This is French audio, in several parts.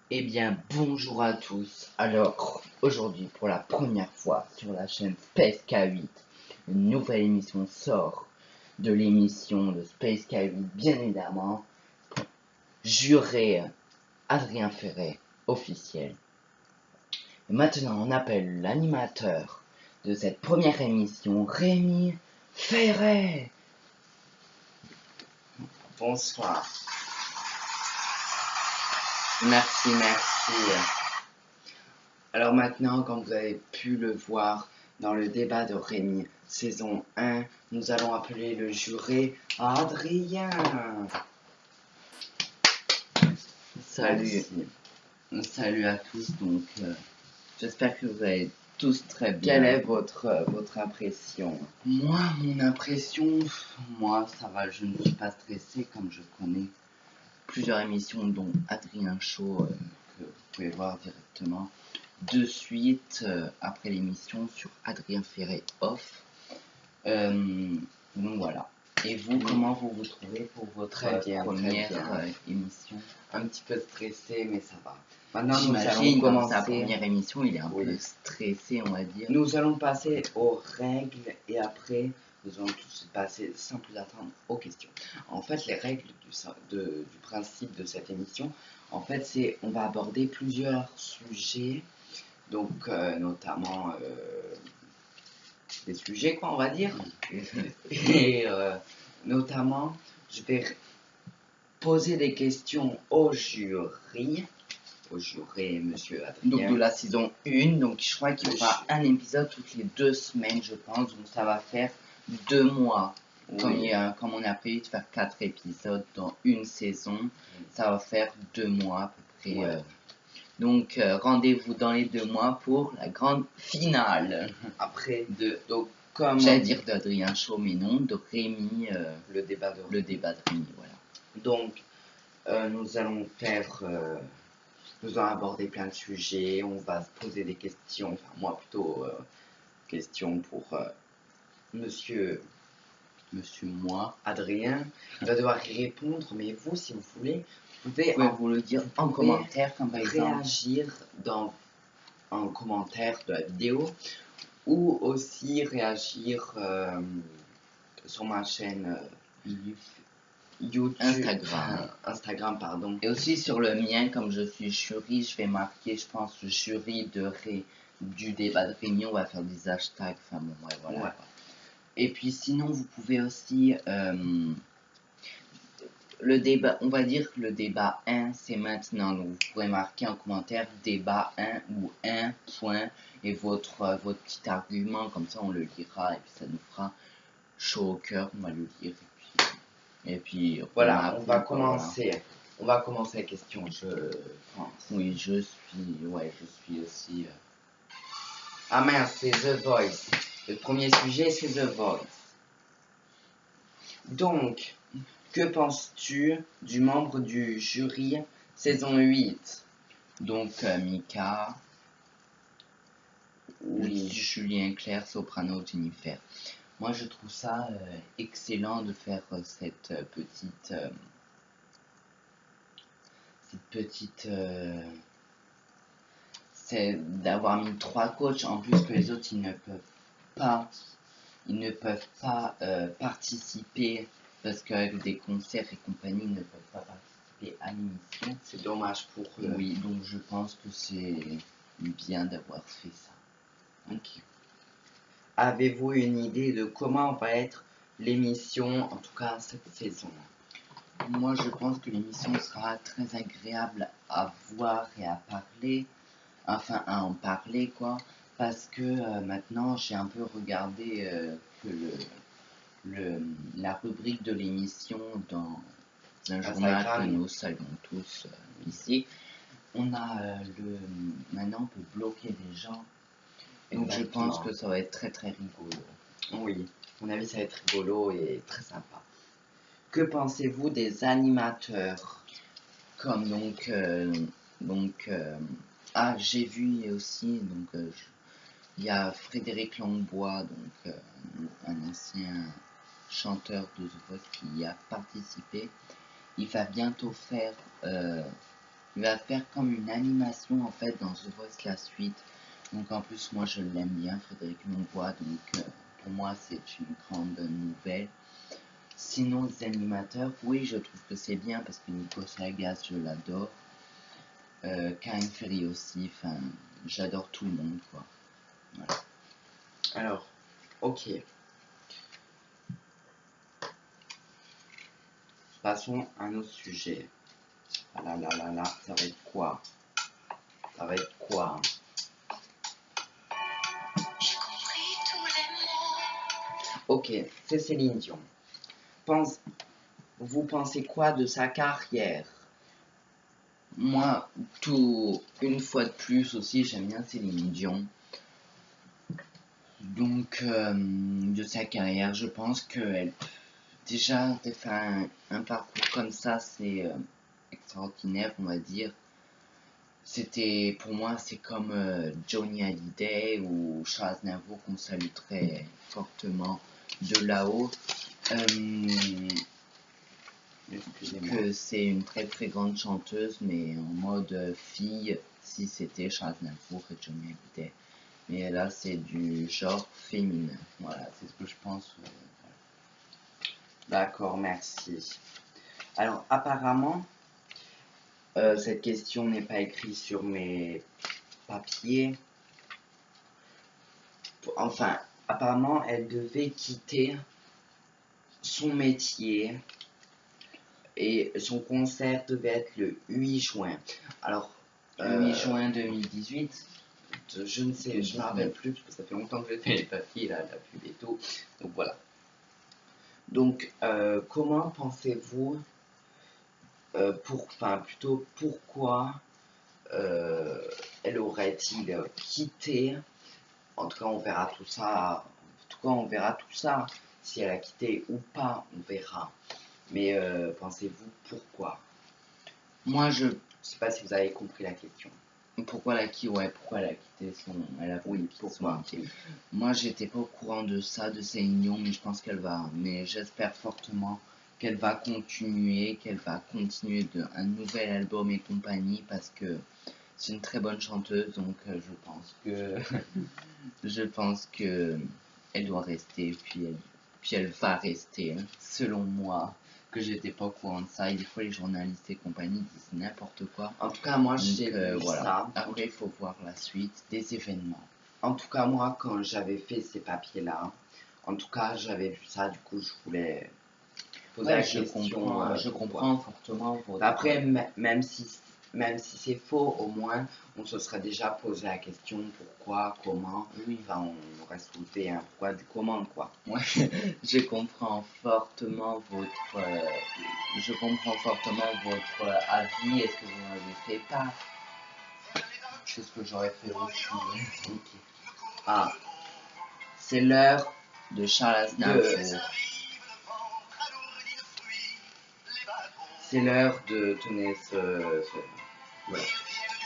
Eh bien, bonjour à tous. Alors, aujourd'hui, pour la première fois sur la chaîne Space K8, une nouvelle émission sort de l'émission de Space K8, bien évidemment. Juré Adrien Ferret, officiel. Et maintenant, on appelle l'animateur de cette première émission, Rémi Ferret. Bonsoir. Merci. Alors maintenant, comme vous avez pu le voir dans le débat de Rémi, saison 1, nous allons appeler le juré Adrien. Salut. Merci. Salut à tous, donc j'espère que vous allez tous très bien. Quelle est votre impression? Mon impression, ça va, je ne suis pas stressé comme je connais plusieurs émissions dont Adrien Show que vous pouvez voir directement de suite après l'émission sur Adrien Ferret Off. Donc voilà. Et vous, comment vous vous trouvez pour votre première émission? Un petit peu stressé, mais ça va. Maintenant, nous allons commencer. Sa première émission, il est un peu stressé, on va dire. Nous allons passer aux règles et après, nous allons tous passer sans plus attendre aux questions. En fait, les règles du principe de cette émission, en fait, c'est on va aborder plusieurs sujets, donc notamment des sujets, quoi, on va dire. Et notamment, je vais poser des questions au juré, monsieur Adrien. Donc de la saison 1, donc je crois qu'il y aura un épisode toutes les 2 semaines, je pense, donc ça va faire 2 mois. Oui. Comme on a prévu de faire 4 épisodes dans une saison, ça va faire 2 mois à peu près. Ouais. Donc rendez-vous dans les 2 mois pour la grande finale. Après, donc comme j'allais dire d'Adrien Chaud, mais non, de Rémi, le débat de Rémi, voilà. Donc nous allons aborder plein de sujets, on va se poser des questions, enfin moi plutôt questions pour monsieur moi, Adrien, il va devoir y répondre, mais vous, si vous voulez, vous pouvez vous le dire en commentaire, comme par exemple réagir en commentaire de la vidéo, ou aussi réagir sur ma chaîne YouTube, Instagram, pardon. Et aussi sur le mien, comme je suis jury, je vais marquer, je pense, jury du débat de Rémi, on va faire des hashtags, enfin bon, ouais, voilà. Ouais. Et puis sinon, vous pouvez aussi, le débat, on va dire que le débat 1, c'est maintenant, donc vous pourrez marquer en commentaire débat 1 ou 1 point, et votre petit argument, comme ça on le lira, et puis ça nous fera chaud au cœur, on va le lire, et puis voilà, on va commencer. Voilà. On va commencer la question, je pense. Oui, je suis aussi... Ah mince, c'est The Voice. Le premier sujet, c'est The Voice. Donc, que penses-tu du membre du jury saison 8? Donc, Mika, oui. Julien Clerc, Soprano, Jennifer. Moi, je trouve ça excellent de faire cette petite c'est d'avoir mis 3 coachs en plus que les autres ils ne peuvent pas participer parce qu'avec des concerts et compagnie ils ne peuvent pas participer à l'émission. C'est dommage pour eux. Oui, donc je pense que c'est bien d'avoir fait ça. Ok. Avez-vous une idée de comment va être l'émission, en tout cas cette saison? Moi je pense que l'émission sera très agréable à voir et à parler. Enfin à en parler quoi, parce que maintenant j'ai un peu regardé que la rubrique de l'émission dans un journal que nous saluons tous ici, on a maintenant on peut bloquer les gens, donc je pense que ça va être très très rigolo. Oui, à mon avis ça va être rigolo et très sympa. Que pensez-vous des animateurs comme j'ai vu aussi, donc il y a Frédéric Langbois, donc un ancien chanteur de The Voice qui y a participé. Il va bientôt faire il va faire comme une animation en fait dans The Voice la suite. Donc en plus moi je l'aime bien, Frédéric Longvois, donc pour moi c'est une grande nouvelle. Sinon les animateurs, oui je trouve que c'est bien parce que Nico Chagas je l'adore. Karin Ferry aussi, enfin j'adore tout le monde quoi. Voilà. Alors, ok. Passons à un autre sujet. Ah là là là là, ça va être quoi? Ça va être quoi? Ok, c'est Céline Dion. Vous pensez quoi de sa carrière? Moi, une fois de plus aussi, j'aime bien Céline Dion. Donc, de sa carrière, je pense qu'elle déjà de faire un parcours comme ça, c'est extraordinaire, on va dire. C'était, pour moi, c'est comme Johnny Hallyday ou Charles Aznavour qu'on salue très fortement de là-haut. Que c'est une très très grande chanteuse, mais en mode fille, si c'était Charles Aznavour et Johnny Hallyday. Mais là, c'est du genre féminin. Voilà, c'est ce que je pense. D'accord, merci. Alors, apparemment, cette question n'est pas écrite sur mes papiers. Enfin, apparemment, elle devait quitter son métier et son concert devait être le 8 juin. Alors, le 8 juin 2018, je ne sais, je ne me rappelle plus parce que ça fait longtemps que j'ai fait les papiers, là, la pub et tout. Donc voilà. Donc, comment pensez-vous, pourquoi elle aurait-il quitté? En tout cas, on verra tout ça. En tout cas, on verra tout ça. Si elle a quitté ou pas, on verra. Mais pensez-vous pourquoi? Moi, je sais pas si vous avez compris la question. Pourquoi elle a quitté son... Elle a oui, pourquoi Moi, j'étais pas au courant de ça, de Céline Dion, mais je pense qu'elle va... Mais j'espère fortement qu'elle va continuer, un nouvel album et compagnie, parce que c'est une très bonne chanteuse, donc je pense que elle doit rester, puis elle va rester, hein, selon moi. Que j'étais pas au courant de ça, et des fois les journalistes et compagnie disent n'importe quoi. En tout cas, moi j'ai vu voilà. ça. Après, il faut voir la suite des événements. En tout cas, moi, quand j'avais fait ces papiers-là, en tout cas, j'avais vu ça, du coup, je voulais poser la question. Je comprends fortement. Après, même si c'est faux, au moins, on se serait déjà posé la question pourquoi, comment. Oui. Enfin, on aurait soulevé un pourquoi du comment, quoi. Ouais, je comprends fortement votre avis. Est-ce que vous m'avez fait part? C'est ce que j'aurais fait aussi. Okay. Ah, c'est l'heure de Charles Aznavour. C'est l'heure de tenir voilà.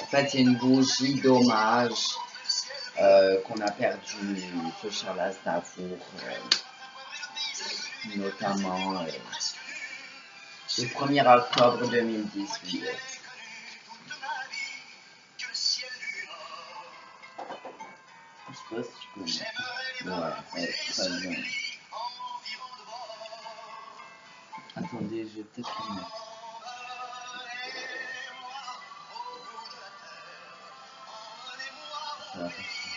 En fait, c'est une bougie d'hommage qu'on a perdu ce Charles Aznavour, notamment le 1er octobre 2018. Je sais pas si tu connais. Ouais, très bien. Attendez, je vais peut-être le mettre. Ça va passer.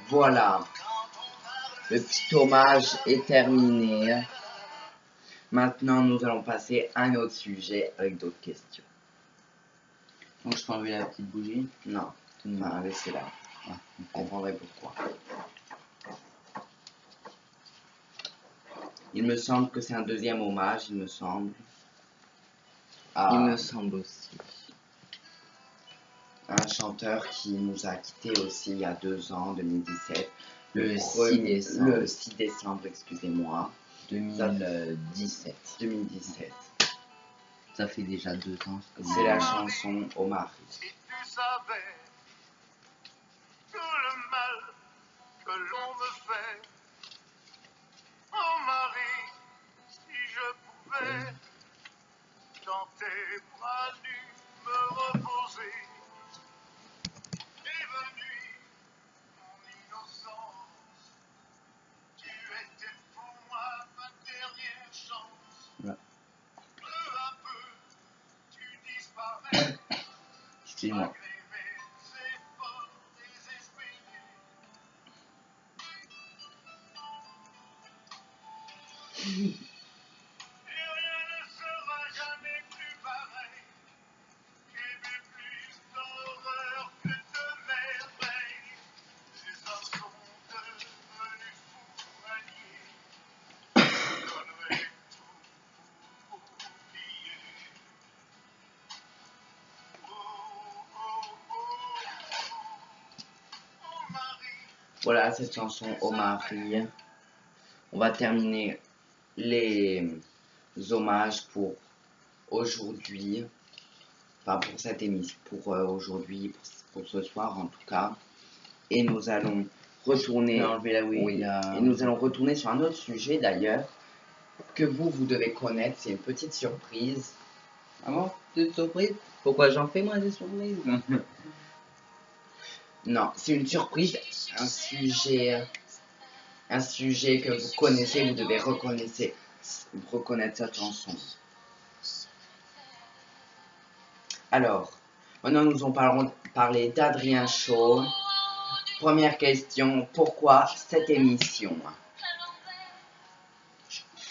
Voilà, le petit hommage est terminé. Maintenant, nous allons passer à un autre sujet avec d'autres questions. Donc, je peux enlever la petite bougie? Non, enfin, laissez-la. Ah, vous comprendrez pourquoi. Il me semble que c'est un deuxième hommage, il me semble. Il me semble aussi. Un chanteur qui nous a quittés aussi il y a 2 ans, 2017. Le 6 décembre. Le 6 décembre, excusez-moi. 2017. 2017. Ça fait déjà 2 ans. C'est la chanson Au mari. savais tout le mal que l'on me fait. Oh Marie, si je pouvais dans tes bras nus me reposer, évanouir mon innocence, tu étais pour moi ma dernière chance. Ouais. Peu à peu, tu disparais. Excuse-moi. Voilà cette chanson Oh Marie. On va terminer les hommages pour aujourd'hui. Enfin pour cette émission, pour aujourd'hui, pour ce soir en tout cas. Et nous allons retourner. Et nous allons retourner sur un autre sujet d'ailleurs que vous devez connaître. C'est une petite surprise. Ah bon? Petite surprise? Pourquoi j'en fais moi des surprises? Non, c'est une surprise, un sujet que vous connaissez, vous devez reconnaître cette chanson. Alors, maintenant nous allons parler d'Adrien Chaud. Première question, pourquoi cette émission?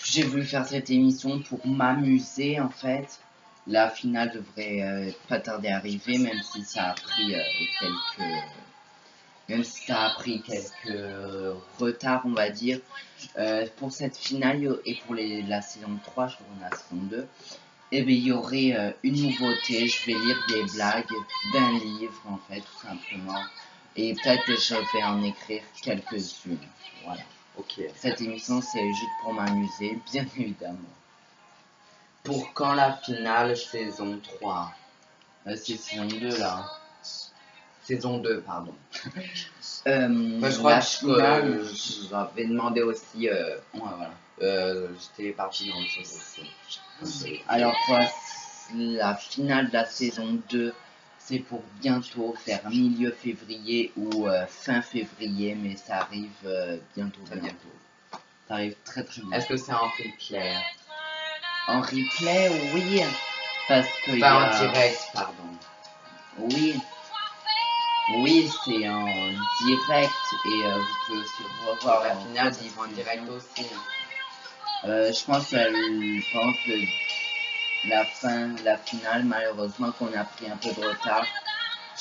J'ai voulu faire cette émission pour m'amuser en fait. La finale devrait pas tarder à arriver, même si ça a pris quelques retards, on va dire. Pour cette finale et pour la saison 3, je crois qu'on a la saison 2, et bien, il y aurait une nouveauté. Je vais lire des blagues d'un livre, en fait, tout simplement. Et peut-être que je vais en écrire quelques-unes. Voilà. Ok. Cette émission, c'est juste pour m'amuser, bien évidemment. Pour quand la finale saison 3? C'est saison 2 là. Saison 2, pardon. Je crois que j'avais demandé aussi. Ouais, voilà. J'étais parti dans le sens aussi. Alors, pour la finale de la saison 2, c'est pour bientôt, faire milieu février ou fin février, mais ça arrive bientôt. Ça arrive très bientôt. Est-ce que c'est en replay? En replay, oui. Parce que. Pas en direct, pardon. Oui. Oui, c'est en direct et vous pouvez aussi revoir la finale en direct aussi. Je pense que la finale, malheureusement qu'on a pris un peu de retard.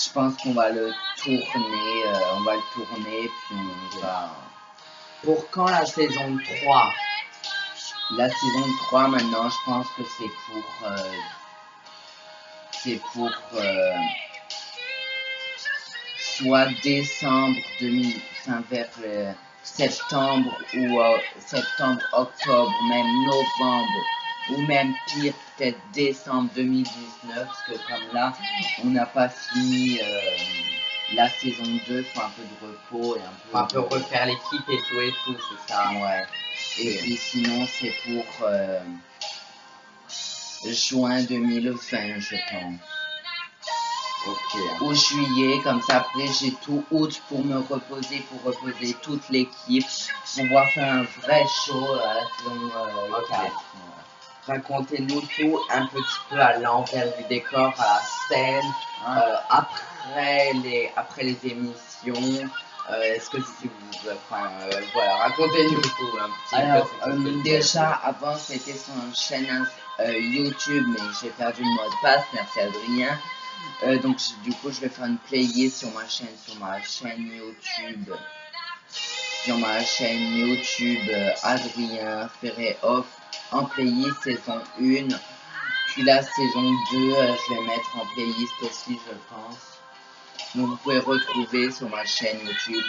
Je pense qu'on va le tourner, puis on va... Pour quand la saison 3? La saison 3 maintenant, je pense que c'est pour soit décembre vers septembre ou septembre, octobre, même novembre, ou même pire, peut-être décembre 2019, parce que comme là, on n'a pas fini la saison 2, il faut un peu de repos et un peu refaire l'équipe et tout, c'est ça. Ouais. Et puis sinon, c'est pour juin 2020, je pense. Ok. Ou juillet, comme ça après j'ai tout août pour me reposer, pour reposer toute l'équipe, pour pouvoir faire un vrai show à la saison 4. Racontez-nous tout un petit peu à l'envers du décor, à la scène, après les émissions. Est-ce que si vous... voilà, racontez-nous tout un petit peu. Alors, déjà, avant, c'était sur une chaîne YouTube, mais j'ai perdu le mot de passe, merci Adrien. Donc, du coup, je vais faire une playlist sur ma chaîne YouTube, Adrien Ferré Off, en playlist saison 1. Puis la saison 2, je vais mettre en playlist aussi, je pense. Donc vous pouvez retrouver sur ma chaîne YouTube.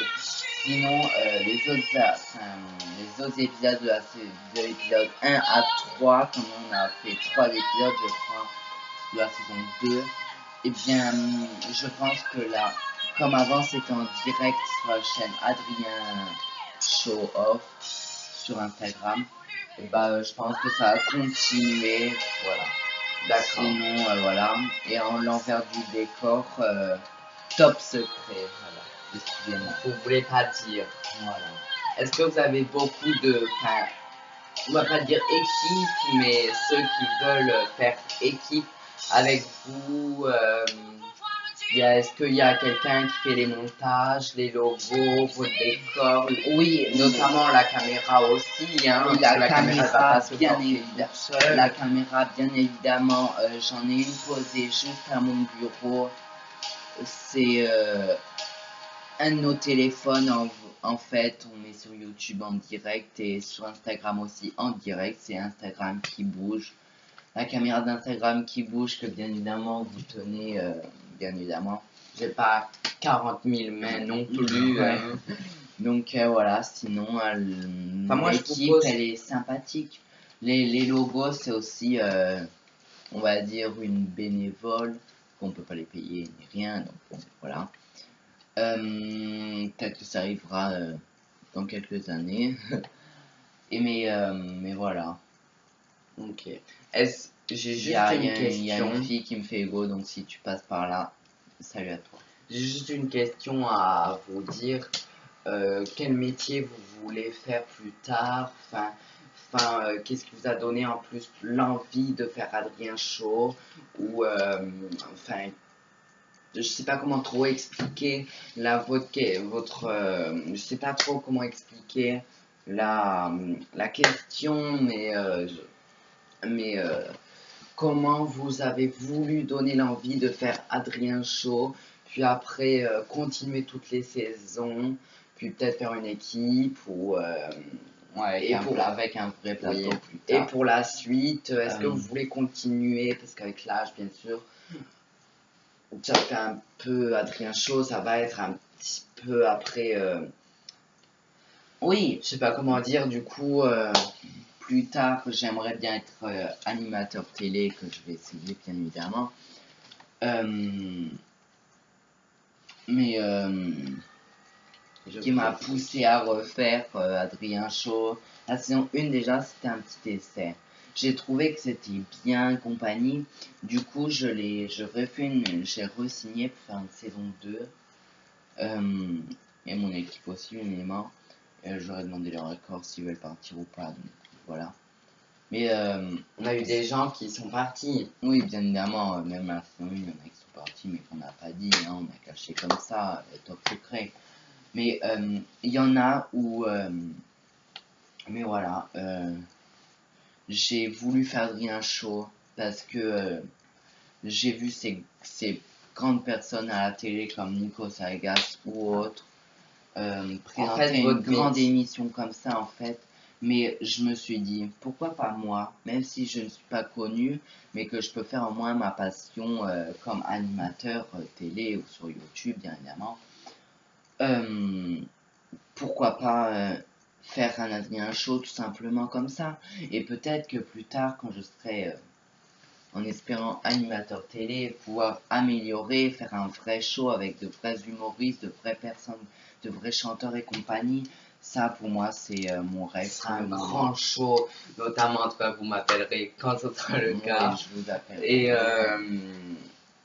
Sinon, les autres épisodes de l'épisode 1 à 3, comme on a fait 3 épisodes, je crois, de la saison 2. Eh bien, je pense que là, comme avant c'était en direct sur la chaîne Adrien Show Off sur Instagram, et bah, je pense que ça va continuer, voilà. D'accord. Sinon, voilà. Et en l'envers du décor, top secret, voilà. Excusez-moi. Vous voulez pas dire. Voilà. Est-ce que vous avez beaucoup de, enfin, on va pas dire équipe, mais ceux qui veulent faire équipe avec vous, est-ce qu'il y a quelqu'un qui fait les montages, les logos, vos décors? Oui, notamment la caméra aussi, hein, oui, la caméra, va pas se bien porter évidemment. seule. La caméra, bien évidemment, j'en ai une posée juste à mon bureau. C'est un de nos téléphones, en fait, on est sur YouTube en direct et sur Instagram aussi en direct. C'est Instagram qui bouge. La caméra d'Instagram qui bouge, que bien évidemment vous tenez, bien évidemment. J'ai pas 40 000 mains non plus. Ouais. Donc voilà, sinon moi, l'équipe elle est sympathique. Les logos c'est aussi, on va dire, une bénévole, qu'on peut pas les payer ni rien, donc bon, voilà. Peut-être que ça arrivera dans quelques années. Et mais voilà. Ok. J'ai juste une question. Il y a une fille qui me fait ego, donc si tu passes par là, salut à toi. J'ai juste une question à vous dire. Quel métier vous voulez faire plus tard? Qu'est-ce qui vous a donné en plus l'envie de faire Adrien Show? Ou, je sais pas comment trop expliquer je sais pas trop comment expliquer la question, mais comment vous avez voulu donner l'envie de faire Adrien Show, puis après continuer toutes les saisons, puis peut-être faire une équipe ou Ouais, avec un vrai plateau plus tard. Et pour la suite, est-ce que vous voulez continuer, parce qu'avec l'âge bien sûr, ça fait un peu Adrien Show, ça va être un petit peu après. Oui, je sais pas comment dire, du coup. Plus tard, j'aimerais bien être animateur télé, que je vais essayer bien évidemment. Mais qui m'a poussé à refaire Adrien Show. La saison 1 déjà, c'était un petit essai. J'ai trouvé que c'était bien compagnie. Du coup, j'ai re-signé pour faire une saison 2. Et mon équipe aussi, évidemment. J'aurais demandé leur accord s'ils veulent partir ou pas. Donc voilà. Mais on a eu des gens qui sont partis. Oui, bien évidemment. Même à la saison 1, il y en a qui sont partis, mais qu'on n'a pas dit. Hein, on a caché comme ça, top secret. Mais il y en a où. Mais voilà. J'ai voulu faire Adrien Show parce que j'ai vu ces grandes personnes à la télé comme Nico Saigas ou autres présenter une grande émission comme ça en fait. Mais je me suis dit, pourquoi pas moi, même si je ne suis pas connu, mais que je peux faire au moins ma passion comme animateur télé ou sur YouTube, bien évidemment. Pourquoi pas faire un Adrien Show tout simplement comme ça. Et peut-être que plus tard, quand je serai, en espérant animateur télé, pouvoir améliorer, faire un vrai show avec de vrais humoristes, de vraies personnes, de vrais chanteurs et compagnie. Ça, pour moi, c'est mon rêve. Ce sera un grand show, notamment, en tout cas, vous m'appellerez quand ce sera le cas. Je vous appellerai.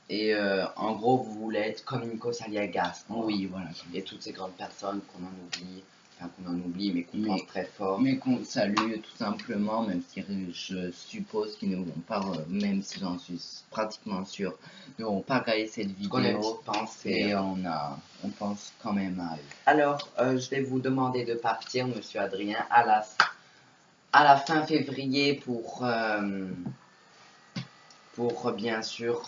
Et en gros, vous voulez être comme Nico Saliagas. Oui, voilà. Et toutes ces grandes personnes qu'on en oublie, mais qu'on pense très fort. Mais qu'on salue tout simplement, même si je suppose qu'ils ne vont pas, même si j'en suis pratiquement sûr, ne vont pas regarder cette vidéo. Et on pense quand même à eux. Alors, je vais vous demander de partir, monsieur Adrien, à la fin février pour bien sûr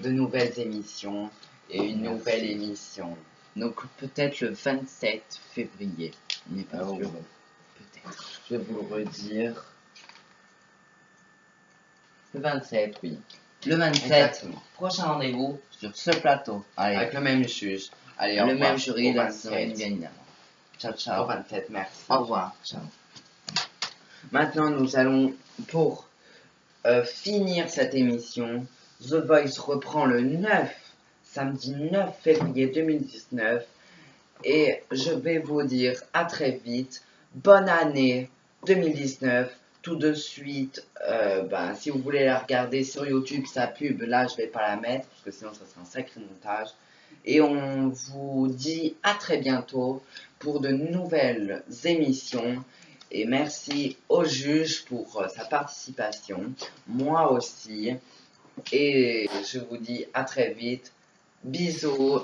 de nouvelles émissions et une nouvelle émission. Donc peut-être le 27 février, on n'est pas sûr. Peut-être. Je vais vous le redire. Le 27, oui. Le 27, exactement. Prochain rendez-vous sur ce plateau. Allez. Avec le même juge. Allez, le même jury, la semaine, bien évidemment. Ciao, ciao. Au 27, merci. Au revoir. Ciao. Maintenant, nous allons, pour finir cette émission, The Voice reprend le 9, samedi 9 février 2019. Et je vais vous dire à très vite. Bonne année 2019. Tout de suite, si vous voulez la regarder sur YouTube, sa pub, là je vais pas la mettre parce que sinon ça sera un sacré montage. Et on vous dit à très bientôt pour de nouvelles émissions. Et merci au juge pour sa participation, moi aussi. Et je vous dis à très vite. Bisous.